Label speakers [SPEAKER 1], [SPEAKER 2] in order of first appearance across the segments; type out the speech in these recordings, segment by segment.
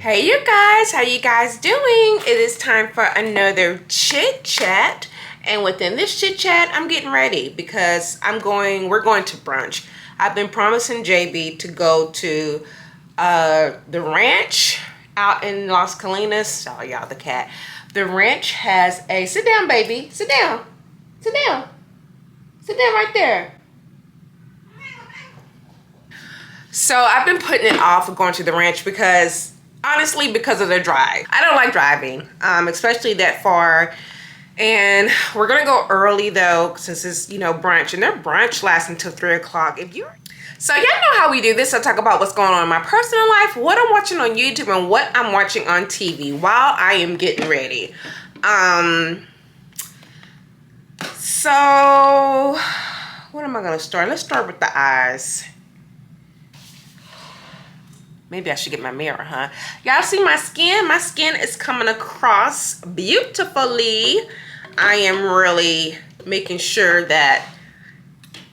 [SPEAKER 1] Hey you guys, how you guys doing? It is time for another chit chat, and within this chit chat I'm getting ready because we're going to brunch. I've been promising JB to go to the ranch out in Las Colinas. Oh y'all, the cat. The ranch has a sit down baby, sit down right there. So I've been putting it off of going to the ranch because honestly, because of the drive. I don't like driving, especially that far. And we're gonna go early though, since it's, brunch, and their brunch lasts until 3 o'clock. So y'all know how we do this. I talk about what's going on in my personal life, what I'm watching on YouTube, and what I'm watching on TV while I am getting ready. So what am I gonna start? Let's start with the eyes. Maybe I should get my mirror, huh? Y'all see my skin? My skin is coming across beautifully. I am really making sure that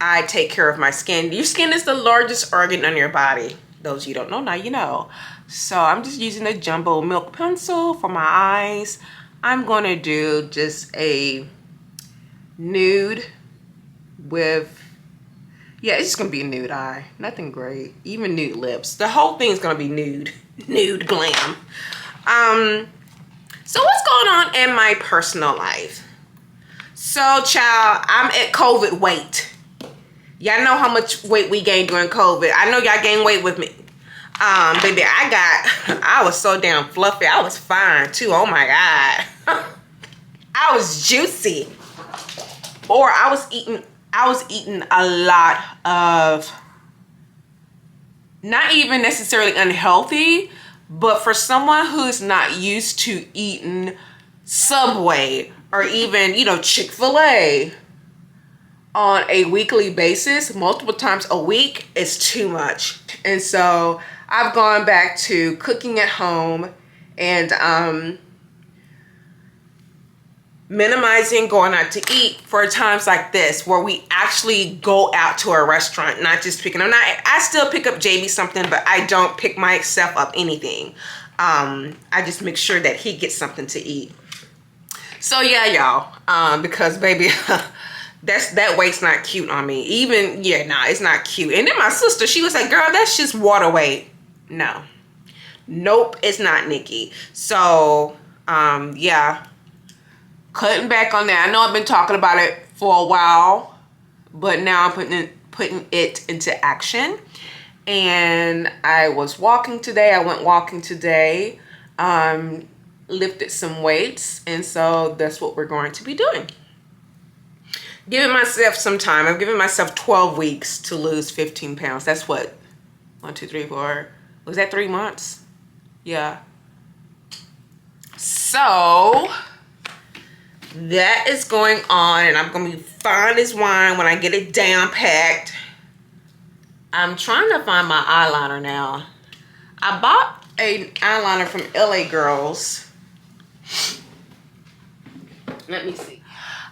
[SPEAKER 1] I take care of my skin. Your skin is the largest organ on your body. Those of you don't know, now you know. So I'm just using a jumbo milk pencil for my eyes. I'm gonna do just a nude with, yeah, it's just gonna be a nude eye. Nothing great. Even nude lips. The whole thing's gonna be nude. Nude glam. So what's going on in my personal life? So, child, I'm at COVID weight. Y'all know how much weight we gained during COVID. I know y'all gained weight with me. Baby, I was so damn fluffy. I was fine too. Oh my God. I was juicy. Or I was eating a lot of, not even necessarily unhealthy, but for someone who's not used to eating Subway or even, Chick-fil-A on a weekly basis, multiple times a week, is too much. And so I've gone back to cooking at home and minimizing going out to eat for times like this where we actually go out to a restaurant, not just picking up. I still pick up JB something, but I don't pick myself up anything. I just make sure that he gets something to eat. So yeah, y'all, because baby, that weight's not cute on me. Even, it's not cute. And then my sister, she was like, girl, that's just water weight. No. Nope, it's not, Nikki. So, yeah. Cutting back on that. I know I've been talking about it for a while, but now I'm putting it into action. And I was walking today. I went walking today. Lifted some weights, and so that's what we're going to be doing. Giving myself some time. I'm giving myself 12 weeks to lose 15 pounds. That's what? 1, 2, 3, 4. Was that 3 months? Yeah. So that is going on, and I'm gonna be fine as wine when I get it down packed. I'm trying to find my eyeliner now. I bought an eyeliner from LA Girls. Let me see.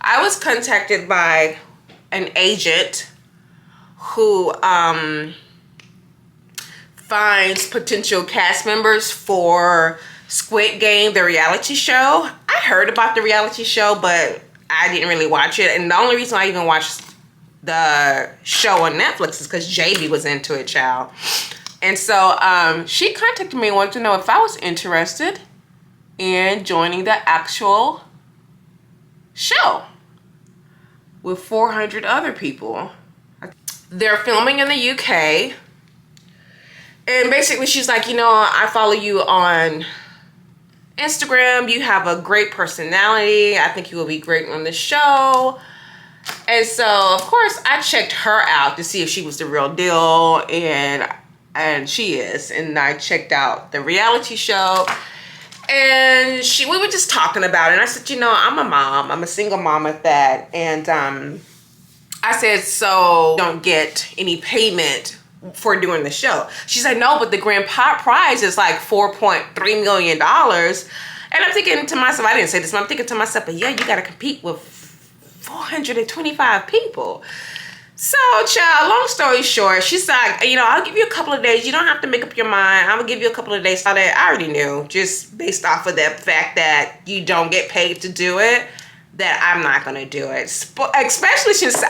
[SPEAKER 1] I was contacted by an agent who finds potential cast members for Squid Game, the reality show. I heard about the reality show, but I didn't really watch it. And the only reason I even watched the show on Netflix is because JB was into it, child. And so she contacted me and wanted to know if I was interested in joining the actual show with 400 other people. They're filming in the UK. And basically she's like, I follow you on Instagram. You have a great personality. I think you will be great on the show. And so, of course, I checked her out to see if she was the real deal. And she is. And I checked out the reality show. And we were just talking about it. And I said, I'm a mom. I'm a single mom at that. And I said, so don't get any payment for doing the show. She's like, no, but the grand prize is like $4.3 million. And I'm thinking to myself, I didn't say this, but I'm thinking to myself, but yeah, you got to compete with 425 people. So, child, long story short, she's like, I'll give you a couple of days. You don't have to make up your mind. I'm going to give you a couple of days. I already knew, just based off of the fact that you don't get paid to do it, that I'm not going to do it. Especially since,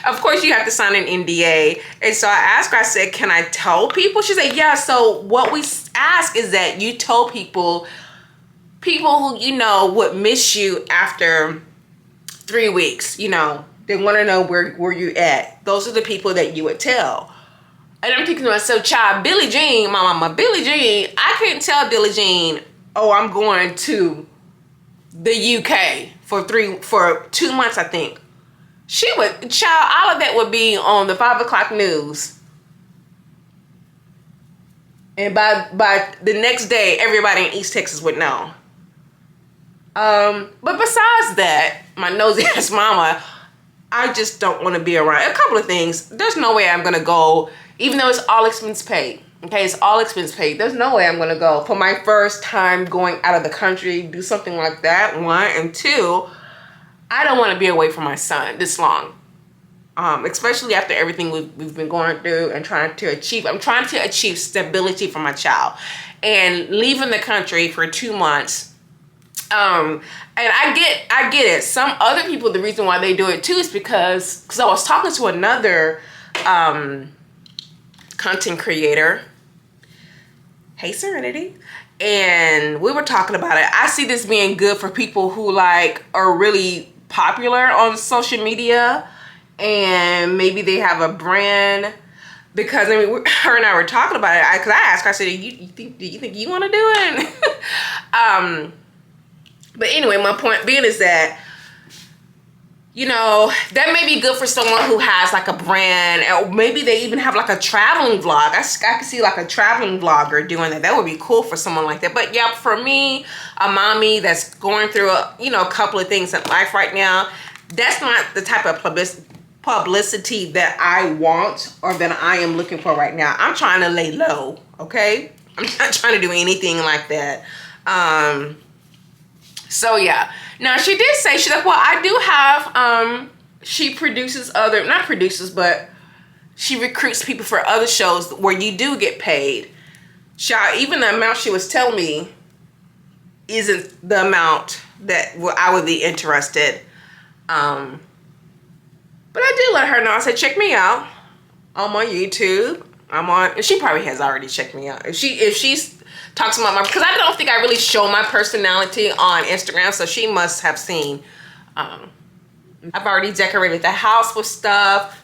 [SPEAKER 1] of course, you have to sign an NDA. And so I asked her, I said, can I tell people? She said, yeah. So what we ask is that you tell people who, would miss you after 3 weeks, they want to know where you at. Those are the people that you would tell. And I'm thinking to myself, child, Billie Jean, my mama, Billie Jean, I couldn't tell Billie Jean, oh, I'm going to the UK for 2 months, I think. She would, child, all of that would be on the 5 o'clock news. And by the next day, everybody in East Texas would know. But besides that, my nosy ass mama, I just don't want to be around. A couple of things. There's no way I'm going to go, even though it's all expense paid. Okay, it's all expense paid. There's no way I'm going to go for my first time going out of the country, do something like that, one. And two, I don't want to be away from my son this long. Especially after everything we've been going through and trying to achieve. I'm trying to achieve stability for my child. And leaving the country for 2 months. And I get it. Some other people, the reason why they do it too is because I was talking to another content creator. Hey, Serenity. And we were talking about it. I see this being good for people who are really popular on social media and maybe they have a brand. Because her and I were talking about it. Because I asked her, I said, do you think you want to do it? But anyway, my point being is that, that may be good for someone who has a brand, or maybe they even have a traveling vlog. I could see a traveling vlogger doing that. That would be cool for someone like that. But yeah, for me, a mommy that's going through a couple of things in life right now, that's not the type of publicity that I want or that I am looking for right now. I'm trying to lay low, okay? I'm not trying to do anything like that. So yeah. Now she did say, she's like, well, I do have, she produces not produces, but she recruits people for other shows where you do get paid. Even the amount she was telling me isn't the amount that I would be interested. But I did let her know. I said, check me out. I'm on YouTube. And she probably has already checked me out. If she's talks about because I don't think I really show my personality on Instagram, so she must have seen. I've already decorated the house with stuff.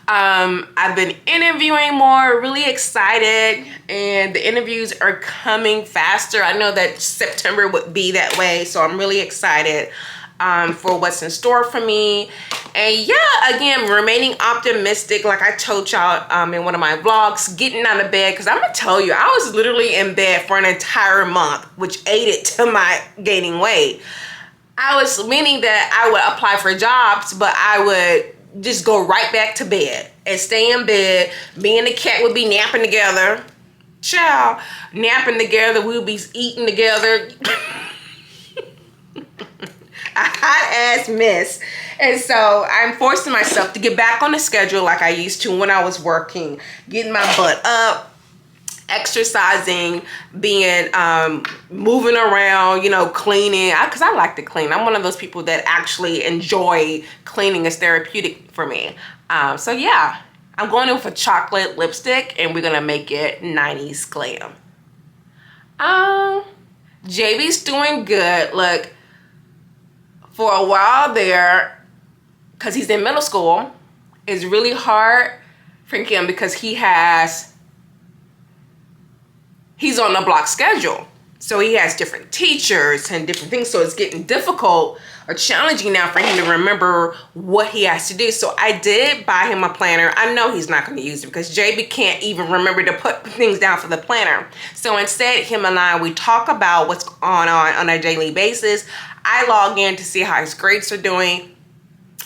[SPEAKER 1] I've been interviewing more, really excited, and the interviews are coming faster. I know that September would be that way, so I'm really excited for what's in store for me. And yeah, again, remaining optimistic, like I told y'all in one of my vlogs, getting out of bed, because I'm gonna tell you, I was literally in bed for an entire month, which aided to my gaining weight. I was meaning that I would apply for jobs, but I would just go right back to bed and stay in bed. Me and the cat would be napping together. Child, napping together, we would be eating together. A hot ass mess. And so I'm forcing myself to get back on the schedule like I used to when I was working, getting my butt up, exercising, being moving around, cleaning, because I like to clean. I'm one of those people that actually enjoy cleaning. It's therapeutic for me. So yeah, I'm going in for chocolate lipstick and we're gonna make it 90s glam. JB's doing good. Look, for a while there, because he's in middle school, it's really hard for him because he's on a block schedule. So he has different teachers and different things. So it's getting difficult or challenging now for him to remember what he has to do. So I did buy him a planner. I know he's not going to use it because JB can't even remember to put things down for the planner. So instead, him and I, we talk about what's going on a daily basis. I log in to see how his grades are doing.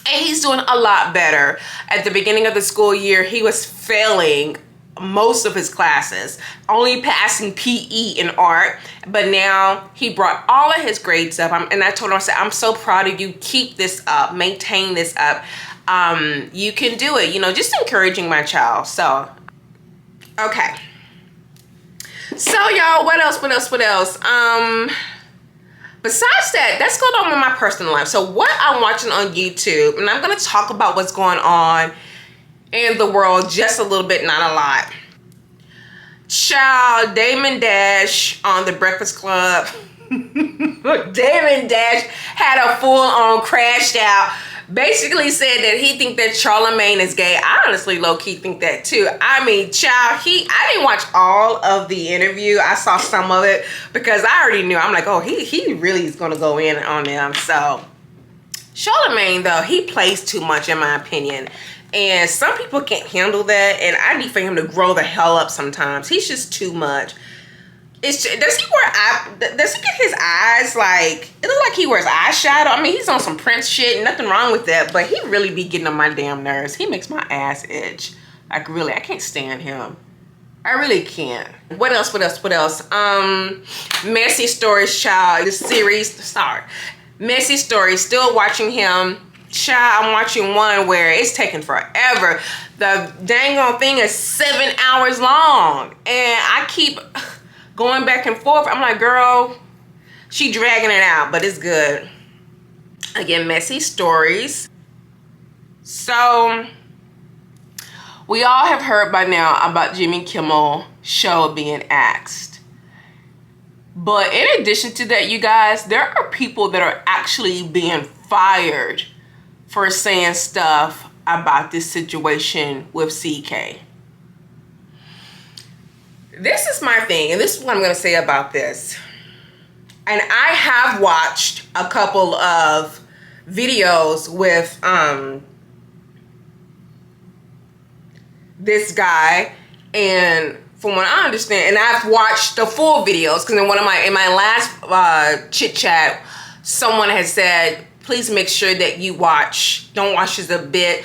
[SPEAKER 1] And he's doing a lot better. At the beginning of the school year, he was failing most of his classes, only passing PE and art, but now he brought all of his grades up. And I told him, I said, I'm so proud of you. Keep this up, maintain this up. You can do it, you know, just encouraging my child. So, okay. So y'all, what else? Besides that, that's going on in my personal life. So what I'm watching on YouTube, and I'm going to talk about what's going on in the world just a little bit, not a lot. Child, Damon Dash on The Breakfast Club. Damon Dash had a full-on crashed out. Basically said that he think that Charlamagne is gay. I honestly low-key think that too. I mean, child, I didn't watch all of the interview. I saw some of it because I already knew. I'm like, oh, he really is going to go in on them. So, Charlamagne, though, he plays too much in my opinion. And some people can't handle that. And I need for him to grow the hell up sometimes. He's just too much. Does he get his eyes like, it looks like he wears eyeshadow. I mean, he's on some Prince shit, nothing wrong with that, but he really be getting on my damn nerves. He makes my ass itch. Like, really, I can't stand him. I really can't. What else? Messy Stories, child. The series, Messy Stories, still watching him. Child, I'm watching one where it's taking forever. The dang on thing is 7 hours long. And I keep going back and forth. I'm like, girl, she dragging it out, but it's good. Again, Messy Stories. So, we all have heard by now about Jimmy Kimmel show being axed. But in addition to that, you guys, there are people that are actually being fired for saying stuff about this situation with CK. This is my thing, and this is what I'm going to say about this. And I have watched a couple of videos with this guy, and from what I understand, and I've watched the full videos, because in my last chit chat, someone had said, please make sure that you don't watch just a bit.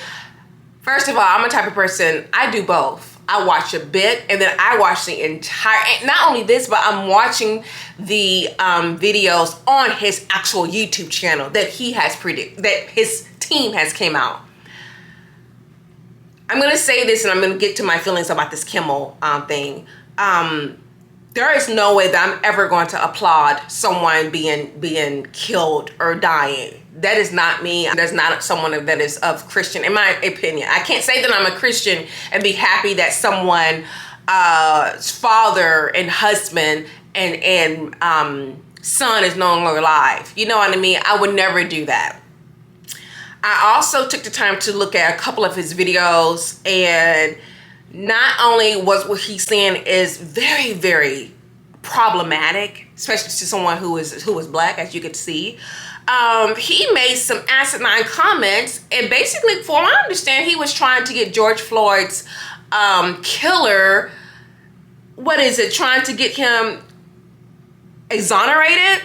[SPEAKER 1] First of all, I'm a type of person, I do both. I watch a bit and then I watch the entire, not only this, but I'm watching the videos on his actual YouTube channel that he has that his team has came out. I'm going to say this and I'm going to get to my feelings about this Kimmel thing. There is no way that I'm ever going to applaud someone being killed or dying. That is not me. That's not someone that is of Christian, in my opinion. I can't say that I'm a Christian and be happy that someone's father and husband and son is no longer alive. You know what I mean? I would never do that. I also took the time to look at a couple of his videos, and not only was what he's saying is very, very problematic, especially to someone who was black, as you could see. He made some asinine comments, and basically, from what I understand, he was trying to get George Floyd's killer, trying to get him exonerated.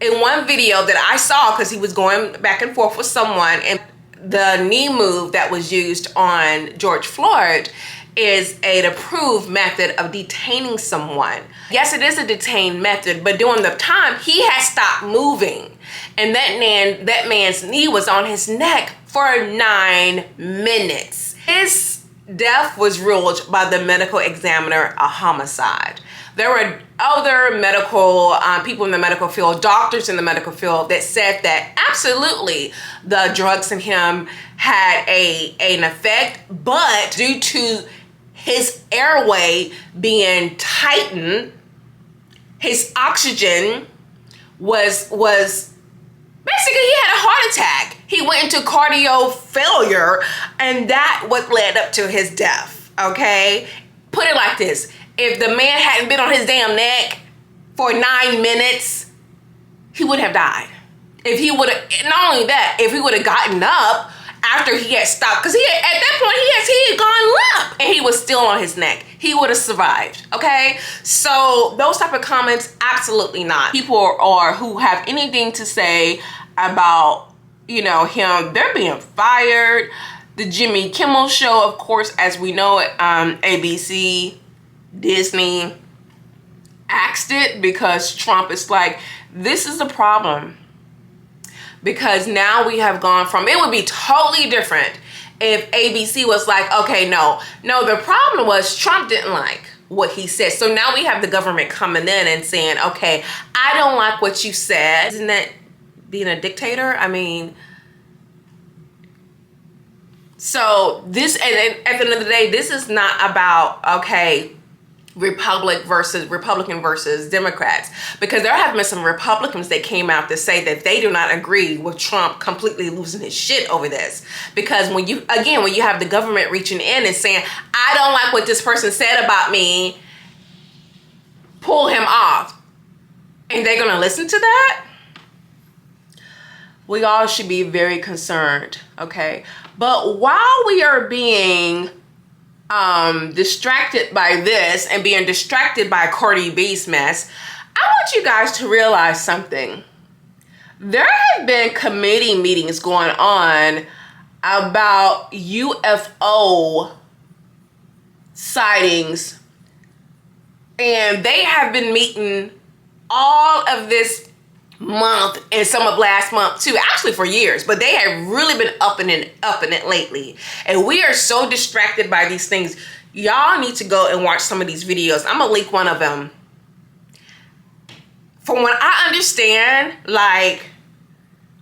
[SPEAKER 1] In one video that I saw, because he was going back and forth with someone, and the knee move that was used on George Floyd is an approved method of detaining someone. Yes, it is a detained method, but during the time, he had stopped moving. And that man's knee was on his neck for 9 minutes. His death was ruled by the medical examiner a homicide. There were other medical people in the medical field, doctors in the medical field, that said that absolutely the drugs in him had an effect, but due to his airway being tightened, his oxygen was basically, he had a heart attack. He went into cardio failure, and that what led up to his death, okay? Put it like this. If the man hadn't been on his damn neck for 9 minutes, he would have died. If he would have, not only that, if he would have gotten up after he had stopped, because at that point he had gone limp and he was still on his neck, he would have survived, okay? So those type of comments, absolutely not. People who have anything to say about, him, they're being fired. The Jimmy Kimmel Show, of course, as we know it, ABC, Disney axed it because Trump is like, this is the problem. Because now we have gone from, it would be totally different if ABC was like, okay, no, the problem was Trump didn't like what he said. So now we have the government coming in and saying, okay, I don't like what you said. Isn't that being a dictator? I mean, so this, and at the end of the day, this is not about, okay, Republican versus Democrats, because there have been some Republicans that came out to say that they do not agree with Trump completely losing his shit over this. Because when you have the government reaching in and saying, I don't like what this person said about me, pull him off, and they're gonna listen to that, we all should be very concerned, okay? But while we are being distracted by this and being distracted by Cardi B's mess, I want you guys to realize something. There have been committee meetings going on about UFO sightings, and they have been meeting all of this month and some of last month too, actually for years, but they have really been up in it lately, and we are so distracted by these things. Y'all need to go and watch some of these videos. I'm gonna link one of them. From what I understand, like,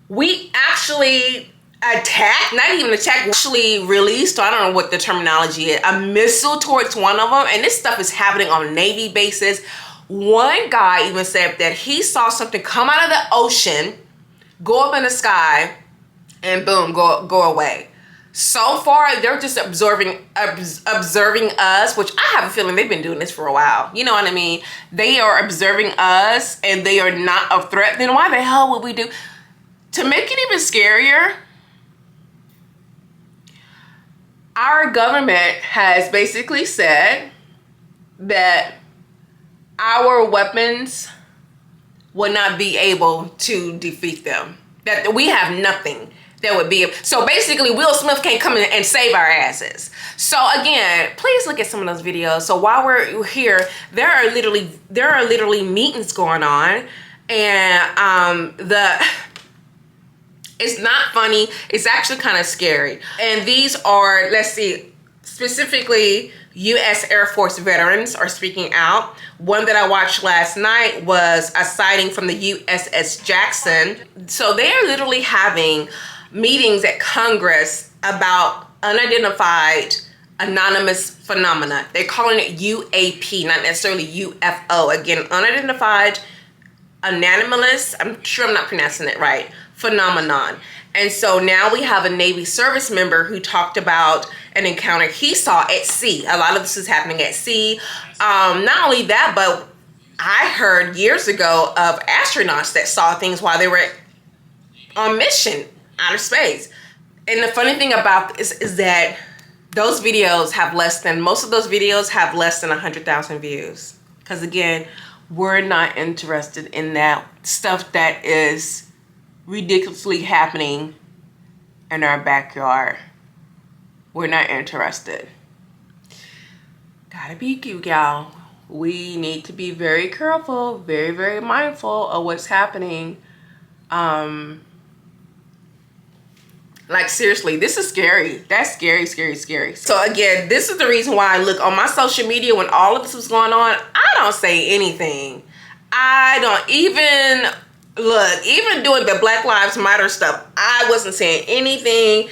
[SPEAKER 1] we actually actually released, I don't know what the terminology is, a missile towards one of them, and this stuff is happening on Navy bases. One guy even said that he saw something come out of the ocean, go up in the sky, and boom, go away. So far, they're just observing us, which I have a feeling they've been doing this for a while. You know what I mean? They are observing us, and they are not a threat. Then why the hell would we do? To make it even scarier, our government has basically said that our weapons will not be able to defeat them. That we have nothing that would be. So basically, Will Smith can't come in and save our asses. So again, please look at some of those videos. So while we're here, there are literally meetings going on, and it's not funny. It's actually kind of scary. And these are, let's see, specifically U.S. Air Force veterans are speaking out. One that I watched last night was a sighting from the USS Jackson. So they are literally having meetings at Congress about unidentified anonymous phenomena. They're calling it UAP, not necessarily UFO. Again, unidentified, anomalous, I'm sure I'm not pronouncing it right, phenomenon. And so now we have a Navy service member who talked about an encounter he saw at sea. A lot of this is happening at sea. Not only that, but I heard years ago of astronauts that saw things while they were on mission outer space. And the funny thing about this is that those videos have most of those videos have less than 100,000 views. Because again, we're not interested in that stuff that is ridiculously happening in our backyard. We're not interested. Gotta be cute, y'all. We need to be very careful, very, very mindful of what's happening. Like, seriously, this is scary. That's scary, scary, scary. So again, this is the reason why I look on my social media when all of this was going on. I don't say anything. I don't even look, even doing the Black Lives Matter stuff, I wasn't saying anything.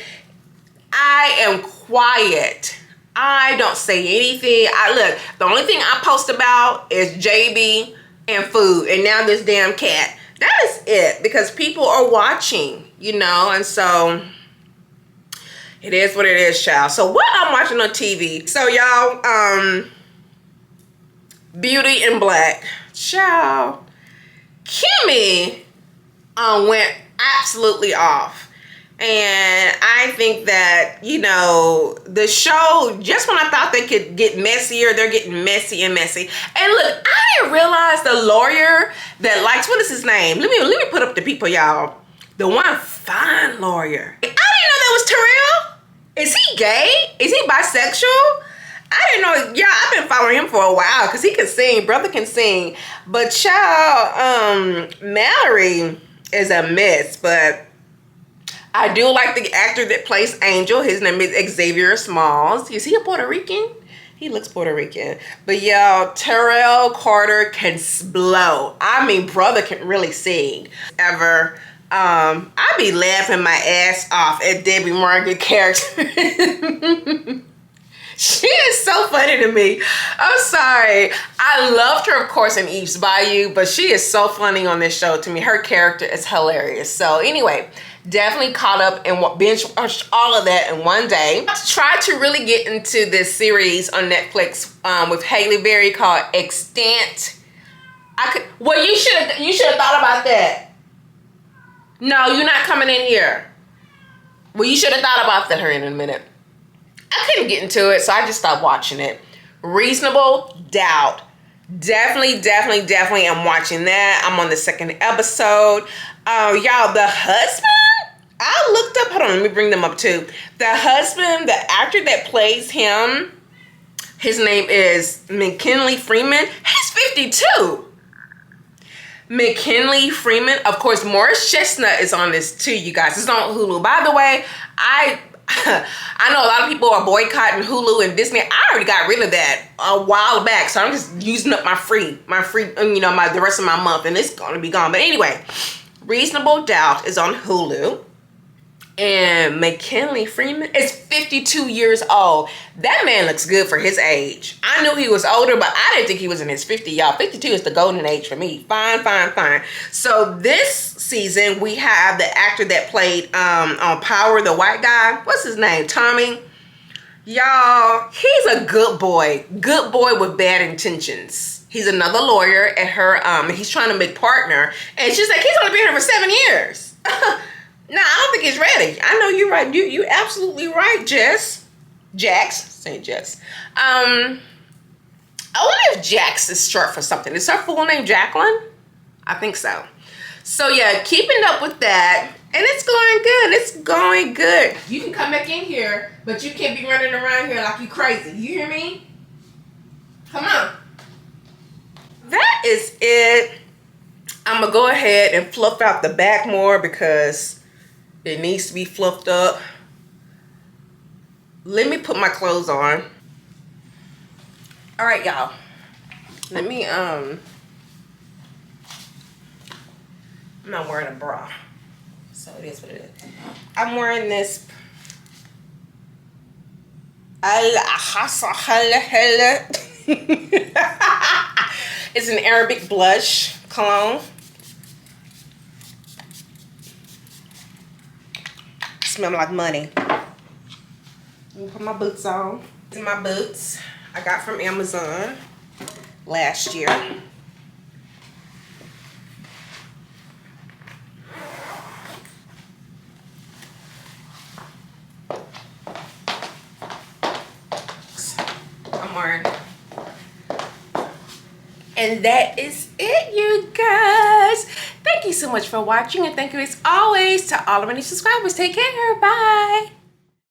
[SPEAKER 1] I am quiet. I don't say anything. Look, the only thing I post about is JB and food, and now this damn cat. That is it, because people are watching, you know, and so it is what it is, child. So what I'm watching on TV. So y'all, Beauty in Black. Child. Kimmie went absolutely off. And I think that, you know, the show, just when I thought they could get messier, they're getting messy and messy. And look, I didn't realize the lawyer that likes, what is his name? Let me put up the people, y'all. The one fine lawyer. I didn't know that was Terrell. Is he gay? Is he bisexual? I didn't know. Yeah, I've been following him for a while because he can sing. Brother can sing. But child, Mallory is a mess. But I do like the actor that plays Angel. His name is Xavier Smalls. Is he a Puerto Rican? He looks Puerto Rican. But y'all, Terrell Carter can blow. I mean, brother can really sing. Ever. I be laughing my ass off at Debbie Morgan character. She is so funny to me. I'm sorry. I loved her, of course, in Eve's Bayou, but she is so funny on this show to me. Her character is hilarious. So anyway, definitely caught up and binge watched all of that in one day. Tried to really get into this series on Netflix with Halle Berry called Extant. Well, you should have thought about that. No, you're not coming in here. Well, you should have thought about that here in a minute. I couldn't get into it, so I just stopped watching it. Reasonable Doubt. Definitely am watching that. I'm on the second episode. Y'all, the husband, I looked up, hold on, let me bring them up too. The husband, the actor that plays him, his name is McKinley Freeman. He's 52. McKinley Freeman. Of course, Morris Chestnut is on this too, you guys. It's on Hulu. By the way, I know a lot of people are boycotting Hulu and Disney. I already got rid of that a while back, so I'm just using up my free, the rest of my month, and it's gonna be gone. But anyway, Reasonable Doubt is on Hulu. And McKinley Freeman is 52 years old. That man looks good for his age. I knew he was older, but I didn't think he was in his 50s, y'all. 52 is the golden age for me. Fine. So this season, we have the actor that played on Power, the white guy. What's his name? Tommy. Y'all, he's a good boy. Good boy with bad intentions. He's another lawyer at her, he's trying to make partner. And she's like, he's only been here for 7 years. No, I don't think he's ready. I know you're right. You absolutely right, Jess. Jax. Say Jess. I wonder if Jax is short for something. Is her full name Jacqueline? I think so. So yeah, keeping up with that. And it's going good. It's going good. You can come back in here, but you can't be running around here like you crazy. You hear me? Come on. That is it. I'm going to go ahead and fluff out the back more because it needs to be fluffed up. Let me put my clothes on. All right, y'all. Let me, I'm not wearing a bra. So it is what it is. I'm wearing this. It's an Arabic blush cologne. Smell like money. Let me put my boots on. These are my boots I got from Amazon last year. I'm wearing. And that is it, you guys. Thank you so much for watching, and thank you as always to all of my new subscribers. Take care. Bye.